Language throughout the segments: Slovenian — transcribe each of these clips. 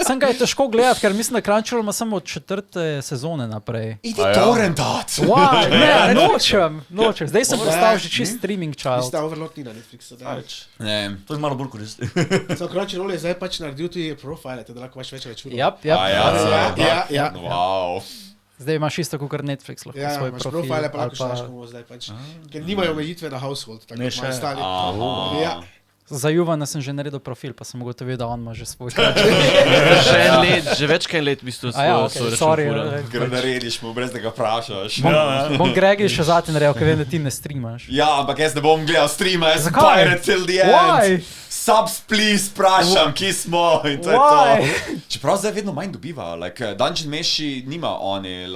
sem ga je težko gledati, ker mislim, da Crunchyroll ima samo od 4. sezone naprej. Idi torrentat! Why? Ne, nočem. Zdaj sem postal že čist streaming child. Ista Overlord ni na Netflixu. Ne. To je malo bolj koristi. Crunchyroll je zdaj pač naredil tudi profile, da lahko imaš več računov. Ja. Ja. Wow. Zdaj imaš isto kot Netflix, lahko Ja, svoj imaš profil. profile, pa lahko ali šlaš komu zdaj pač. Ker nimajo omejitve na household, tako Ne, kot imajo še. ostali. Ja. Za Juvana sem že naredil profil, pa sem ugotovil, da on ima že svoj. Že več kaj let v bistvu Sorry. Ker narediš mu, brez da ga vprašaš. Bom Gregi še zate naredil, ker vem, da ti ne streamaš. Ja, ampak jaz ne bom gledal streama, jaz sem Zakaj? pirate till the end. Why? Subs, please, prašam, ki smo in to je Why? to. Čeprav zdaj vedno manj dobiva, Dungeon Meshi nima oni,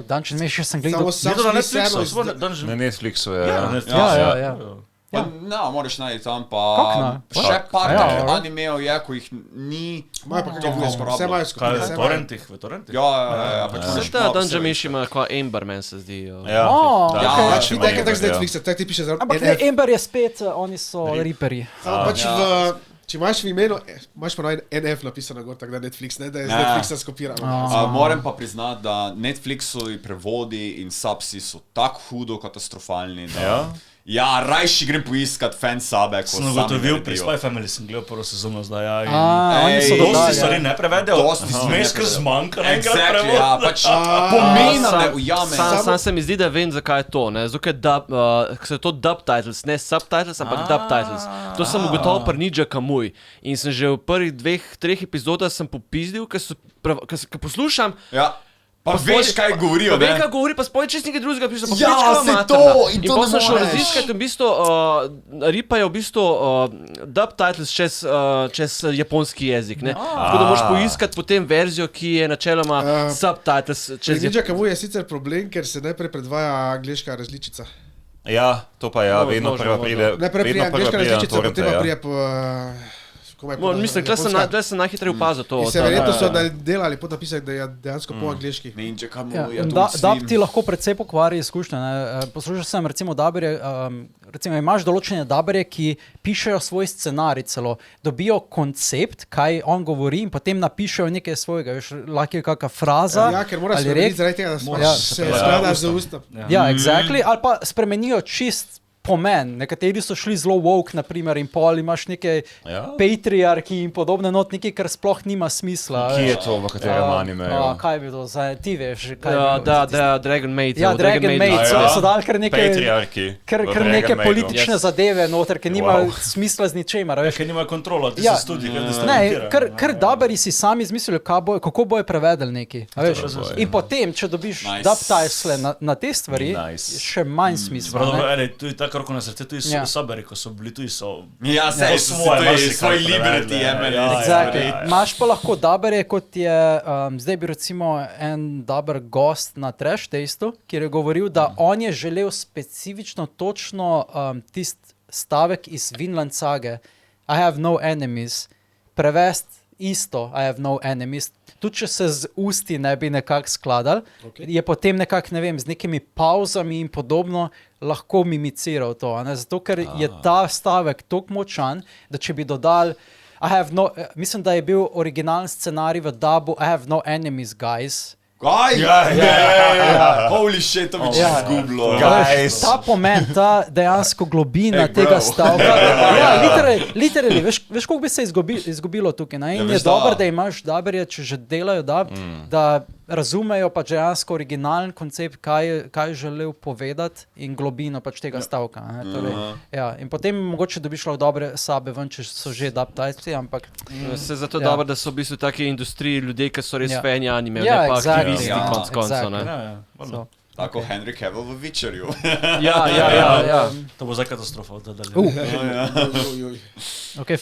Dungeon Mesh sem gledal. Samo Na Netflixu. Netflixu, Na Netflixu je. Ja. No, moraš najti tam Kako ne? pa še par Ja, takih ja. animejev je, ko jih ni. Imajo pa kakšne druge uporabno. vse imajo Kaj skupine. je vse v imajo. torrentih? V torrentih? Ja, pač Se moraš ta malo Dungeon posebej. Mesh ima kot Ember, meni se zdi. Ja. Oh, Ja, okay. Pač ti ima tako Ember, z ja. Netflixa, tako ti piše za Ampak ne, Ember je spet, oni so Reaperi. Samo pač če imaš v imenu, imaš pa NF napisano gor, tako da Netflix, ne da je z Ja. Netflixa skopirano. Moram pa priznati, da Netflixovi prevodi in subsi so tako hudo katastrofalni, da ja, rajši grem poiskat fansabe, ko Sem sami ugotovil, pri naredijo. Spy Family sem gledal prvo sezono zdaj, ja. Oni so Ej, dodali. Dosti stvari ne prevedejo, Dosti stvari ne vmes kar prevedejo. zmanjka, naenkrat Exactly, prevod. ja, pač pomena me ujame. Sam se mi zdi, da vem, zakaj je to. Zato, ker so to dubtitles, ne subtitles, ampak dubtitles. To sem ugotovil pri Ninja Kamui. In sem že v prvih 2-3 epizodah sem popizdil, ker poslušam. Ja. Pa veš, kaj govorijo, Vem, ne? kaj govori, pa spoj čist nekaj drugega piše. Ja, saj to, in to pa ne sem šel moreš. raziskati, v bistvu ripajo v bistvu dubtitles čez japonski jezik, ne? Tako da moraš poiskati potem verzijo, ki je načeloma subtitles čez Ninja Kamui je sicer problem, ker se najprej predvaja angleška različica. Ja, to pa ja, vedno Možno, prva pride. Najprej prije Vedno prva angleška pride na različica, torrente, potem pa ja. prije po... Mislim, tle sem najhitreje opazil to. In se verjetno so delali pod napisek, da je dejansko po angleški. Ninja Kamui, Ja, dub ti lahko predvsej pokvari izkušnje. Poslušal sem recimo daberje, recimo imaš določene daberje, ki pišejo svoj scenarij celo, dobijo koncept, kaj on govori in potem napišejo nekaj svojega, veš, lahko je kakšna fraza. Ja, ker moraš ali narediti rek. zaradi tega, da Ja, se skladaš z ustom. Ja, exactly, ali pa spremenijo čist pomen. Nekateri so šli zelo woke, naprimer, in pol imaš neke patriarki in podobne not, nekaj, kar sploh nima smisla. Kje je veš. to, v katerem animeju? Kaj bi to, ti veš, kaj bi bilo? Da, Dragon Maid. Ja, Dragon Maid, so dali kar neke, Patriarki. kar neke politične zadeve noter, ker nima smisla z ničemer, veš. Ker nimajo kontrola, ti Ja. se studi, ker Ne, distancirajo. kar daberi si sami izmislili, kako bojo prevedeli neki. a veš. Točno. In potem, če dobiš Nice. dubtitle na te stvari, Nice. še manj smisla. Pravno, ne. tudi tako roko na srce, tudi Ja. saberi, ko so bili tudi so... Ja, sej, svoje, to je marsikaj svoj prevedli, liberty ja, je meni. ja, Exactly. ja. Imaš pa lahko daberje, kot je, zdaj bi recimo en dober gost na Trash Tastu, kjer je govoril, da on je želel specifično točno tist stavek iz Vinland Sage, I have no enemies, prevesti isto, I have no enemies, tudi če se z usti ne bi nekako skladal, je potem nekako, ne vem, z nekimi pauzami in podobno lahko mimiciral to, a ne? Zato ker je ta stavek toliko močan, da če bi dodal mislim, da je bil originalni scenarij v dubu I have no enemies, guys. Kaj? Ja. Holy shit, to bi če Ja. zgubilo. Guys. Ta pomen, ta dejansko globina Hey, bro. tega stavka. Ja, literally, veš koliko bi se izgubilo tukaj. Ne? In Ja, je veš, da. dobro, da imaš daberje, če že delajo, da razumejo pač dejansko originalen koncept, kaj je želel povedati in globino pač tega stavka. Ne? Torej, ja. In potem mogoče dobiš lahko dobre sabe ven, če so že dubtitles, ampak Se zato Ja. dobro, da so v bistvu taki industriji ljudje, ki so res Ja. fani anime, Ja, ne pa exactly. aktivisti Ja, konc koncev. ne. exactly. Ja, ja. so. Tako Henry Cavill v Witcherju. Ja. To bo zdaj katastrofa. Okay,